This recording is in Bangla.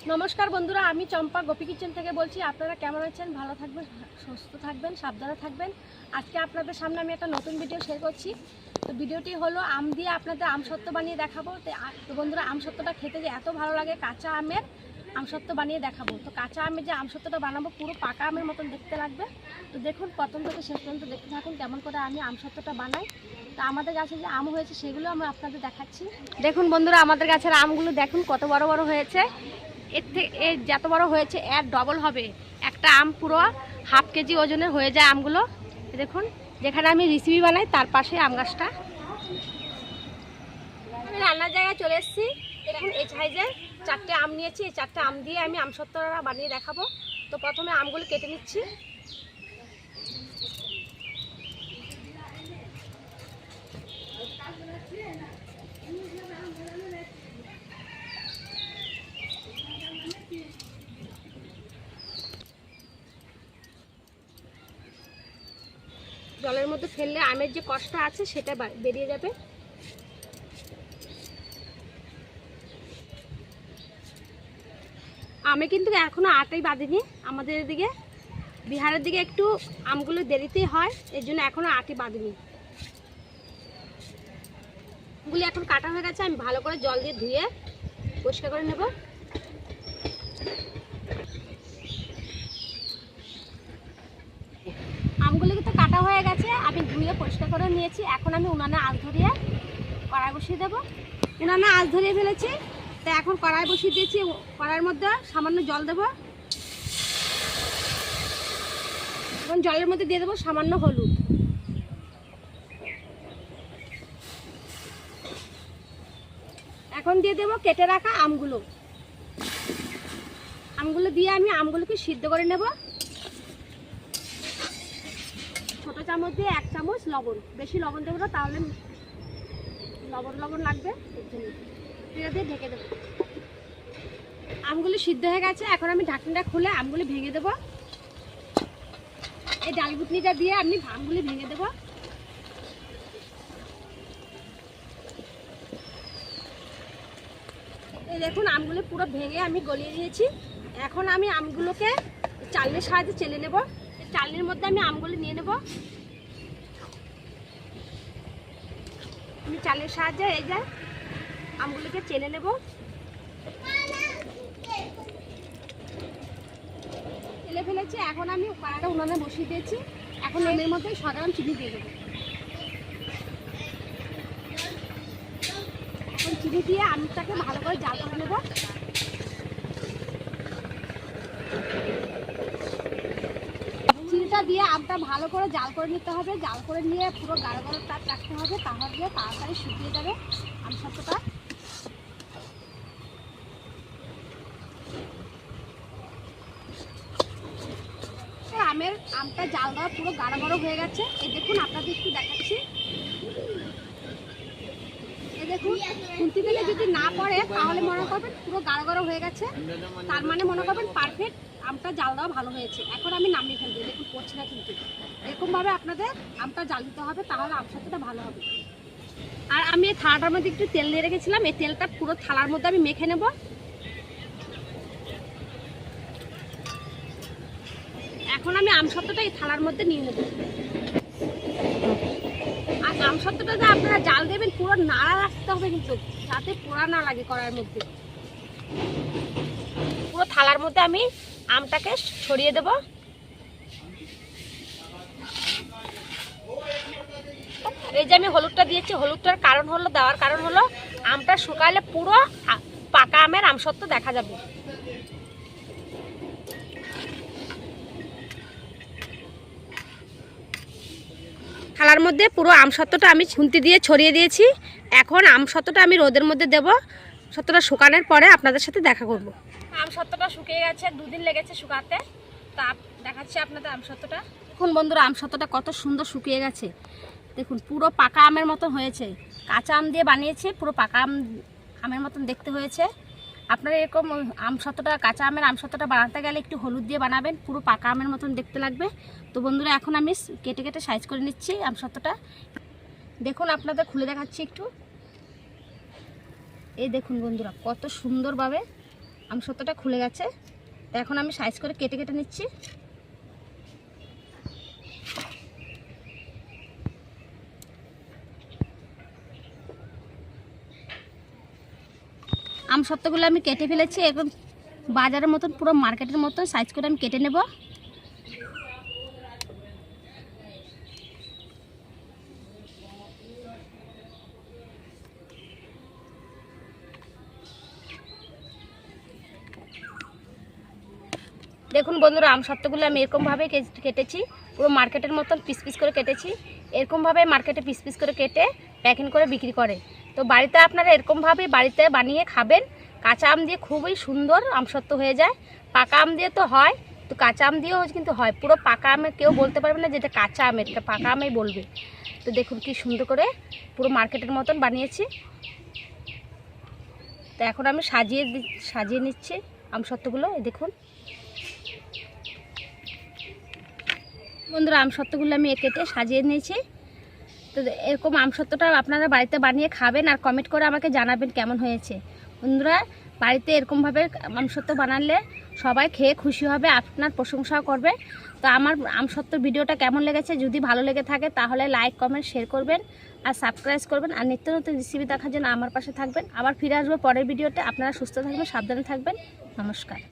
নমস্কার বন্ধুরা, আমি চম্পা গোপী কিচেন থেকে বলছি। আপনারা কেমন আছেন? ভালো থাকবেন, সুস্থ থাকবেন, সাবধানে থাকবেন। আজকে আপনাদের সামনে আমি একটা নতুন ভিডিও শেয়ার করছি। তো ভিডিওটি হলো আম দিয়ে আপনাদের আমসত্ত্ব বানিয়ে দেখাবো। তো বন্ধুরা, আমসত্ত্বটা খেতে যে এত ভালো লাগে, কাঁচা আমের আমসত্ত্ব বানিয়ে দেখাবো। তো কাঁচা আমের যে আমসত্ত্বটা বানাবো পুরো পাকা আমের মতন দেখতে লাগবে। তো দেখুন, প্রথম থেকে শেষ পর্যন্ত দেখতে থাকুন কেমন করে আমি আমসত্ত্বটা বানাই। তো আমাদের গাছে যে আম হয়েছে সেগুলো আমরা আপনাদের দেখাচ্ছি। দেখুন বন্ধুরা, আমাদের গাছের আমগুলো দেখুন কত বড় বড় হয়েছে। এর যত বড় হয়েছে এর ডবল হবে। একটা আম পুরো হাফ কেজি ওজনের হয়ে যায় আমগুলো। দেখুন, যেখানে আমি রেসিপি বানাই তার পাশে আম গাছটা। আমি রান্নার জায়গায় চলে এসেছি। দেখুন, এই সাইজের 4টে আম নিয়েছি। এই 4টে আম দিয়ে আমি আমসত্ত্বটা বানিয়ে দেখাবো। তো প্রথমে আমগুলো কেটে নিচ্ছি। জলের মধ্যে ফেললে আমের যে কষটা আছে সেটা বেরিয়ে যাবে। আমে কিন্তু এখনো আটাই বাঁধেনি। আমাদের এদিকে বিহারের দিকে একটু আমগুলো দেরিতেই হয়, এর জন্য এখনো আটি বাঁধেনি। আমগুলি এখন কাটা হয়ে গেছে। আমি ভালো করে জল দিয়ে ধুয়ে পরিষ্কার করে নেব। আমগুলি কিন্তু কাটা হয়ে গেছে, আমি ধুয়ে পরিষ্কার করে নিয়েছি। এখন আমি উনানে আঁচ ধরিয়ে কড়াই বসিয়ে দেবো। উনানে আঁচ ধরিয়ে ফেলেছি, তো এখন কড়াই বসিয়ে দিয়েছি। কড়াইয়ের মধ্যে সামান্য জল দেবো। এখন জলের মধ্যে দিয়ে দেবো সামান্য হলুদ। এখন দিয়ে দেবো কেটে রাখা আমগুলো। আমগুলো দিয়ে আমি আমগুলোকে সিদ্ধ করে নেব। ছোট চামচ দিয়ে 1 চামচ লবণ, বেশি লবণ দেবো না, তাহলে লবণ লাগবে। এটা দিয়ে ঢেকে দেবো। আমগুলো সিদ্ধ হয়ে গেছে। এখন আমি ঢাকনাটা খুলে আমগুলি ভেঙে দেবো। এই ডালগুটনিটা দিয়ে আমি আমগুলি ভেঙে দেবো। এই দেখুন, আমগুলো পুরো ভেঙে আমি গলিয়ে দিয়েছি। এখন আমি আমগুলোকে চালনির সাহায্যে চেলে নেব। চালনির মধ্যে আমি আমগুলো নিয়ে নেব। আমি চালের সাহায্যে এই যে আমগুলোকে চেলে নেব। চেলে ফেলেছি। এখন আমি কড়াইটা উনানে বসিয়ে দিয়েছি। এখন এর মধ্যে 100 গ্রাম চিনি দিয়ে দেবো। এখন চিনি দিয়ে আমটাকে ভালো করে জাল করে নেব। চিনিটা দিয়ে আমটা ভালো করে জাল করে নিতে হবে। জাল করে নিয়ে পুরো গাঢ় গাঢ় তাপ রাখতে হবে, তাহলে তাড়াতাড়ি শুকিয়ে যাবে আমসত্ত্বটা। আমটা জাল দেওয়া পুরো গাঢ় গাঢ় হয়ে গেছে। এই দেখুন, আপনাদের একটু দেখাচ্ছি। এই দেখুন, খুন্তি দিলে যদি না পড়ে তাহলে মনে করবেন পুরো গাঢ় গাঢ় হয়ে গেছে, তার মানে মনে করবেন পারফেক্ট আমটা জাল দেওয়া ভালো হয়েছে। এখন আমি নামিয়ে ফেলবো। দেখুন, পড়ছে না কিন্তু। এরকমভাবে আপনাদের আমটা জাল দিতে হবে, তাহলে আমসত্ত্বটা ভালো হবে। আর আমি এই থালাটার মধ্যে একটু তেল দিয়ে রেখেছিলাম। এই তেলটা পুরো থালার মধ্যে আমি মেখে নেব। এখন আমি আমসত্ত্বটা এই থালার মধ্যে নিয়ে নেব। আর আমসত্ত্বটা আপনারা জাল দেবেন পুরো নাড়া রাখতে হবে কিন্তু, যাতে পোড়া না লাগে কড়াইয়ের মধ্যে। পুরো থালার মধ্যে আমি আমটাকে ছড়িয়ে দেব। এই যে আমি হলুদটা দিয়েছি, হলুদটার দেওয়ার কারণ হলো আমটা শুকালে পুরো পাকা আমের আমসত্ত্ব দেখা যাবে। থালার মধ্যে পুরো আমসত্ত্বটা আমি খুন্তি দিয়ে ছড়িয়ে দিয়েছি। এখন আমসত্ত্বটা আমি রোদের মধ্যে দেব। সত্ত্বটা শুকানোর পরে আপনাদের সাথে দেখা করব। আমসত্ত্বটা শুকিয়ে গেছে, 2 দিন লেগেছে শুকাতে। তা দেখাচ্ছি আপনাদের আমসত্ত্বটা। দেখুন বন্ধুরা, আমসত্ত্বটা কত সুন্দর শুকিয়ে গেছে। দেখুন, পুরো পাকা আমের মতো হয়েছে। কাঁচা আম দিয়ে বানিয়েছে, পুরো পাকা আমের মতন দেখতে হয়েছে। আপনারা এরকম কাঁচা আমের আমসত্ত্বটা বানাতে গেলে একটু হলুদ দিয়ে বানাবেন, পুরো পাকা আমের মতন দেখতে লাগবে। তো বন্ধুরা, এখন আমি কেটে কেটে সাইজ করে নিচ্ছি আমসত্ত্বটা। দেখুন, আপনাদের খুলে দেখাচ্ছি একটু। এই দেখুন বন্ধুরা, কত সুন্দরভাবে আমসত্ত্বটা খুলে গেছে। তো এখন আমি সাইজ করে কেটে কেটে নিচ্ছি। আমসত্ত্বগুলো আমি কেটে ফেলেছি। এখন বাজারের মতন পুরো মার্কেটের মতো সাইজ করে আমি কেটে নেব। দেখুন বন্ধুরা, আমসত্ত্বগুলো আমি এরকমভাবে কেটেছি, পুরো মার্কেটের মতন পিস পিস করে কেটেছি। এরকমভাবে মার্কেটে পিস পিস করে কেটে প্যাকিং করে বিক্রি করে। তো বাড়িতে আপনারা এরকমভাবে বাড়িতে বানিয়ে খাবেন। কাঁচা আম দিয়ে খুবই সুন্দর আমসত্ত্ব হয়ে যায়। পাকা আম দিয়ে তো হয়, তো কাঁচা আম দিয়েও কিন্তু হয়। পুরো পাকা আমে কেউ বলতে পারবে না যে এটা কাঁচা আম, এটা পাকা আমেই বলবে। তো দেখুন কি সুন্দর করে পুরো মার্কেটের মতন বানিয়েছি। তো এখন আমি সাজিয়ে নিচ্ছি আমসত্ত্বগুলো। দেখুন বন্ধুরা, আমসত্ত্বগুলো আমি কেটে সাজিয়ে নিয়েছি। তো এরকম আমসত্ত্বটা আপনারা বাড়িতে বানিয়ে খাবেন আর কমেন্ট করে আমাকে জানাবেন কেমন হয়েছে। বন্ধুরা, বাড়িতে এরকমভাবে আমসত্ত্ব বানালে সবাই খেয়ে খুশি হবে, আপনার প্রশংসাও করবে। তো আমার আমসত্ত্বর ভিডিওটা কেমন লেগেছে, যদি ভালো লেগে থাকে তাহলে লাইক কমেন্ট শেয়ার করবেন আর সাবস্ক্রাইব করবেন। আর নিত্য নতুন রেসিপি দেখার জন্য আমার পাশে থাকবেন। আবার ফিরে আসবো পরের ভিডিওতে। আপনারা সুস্থ থাকবেন, সাবধানে থাকবেন। নমস্কার।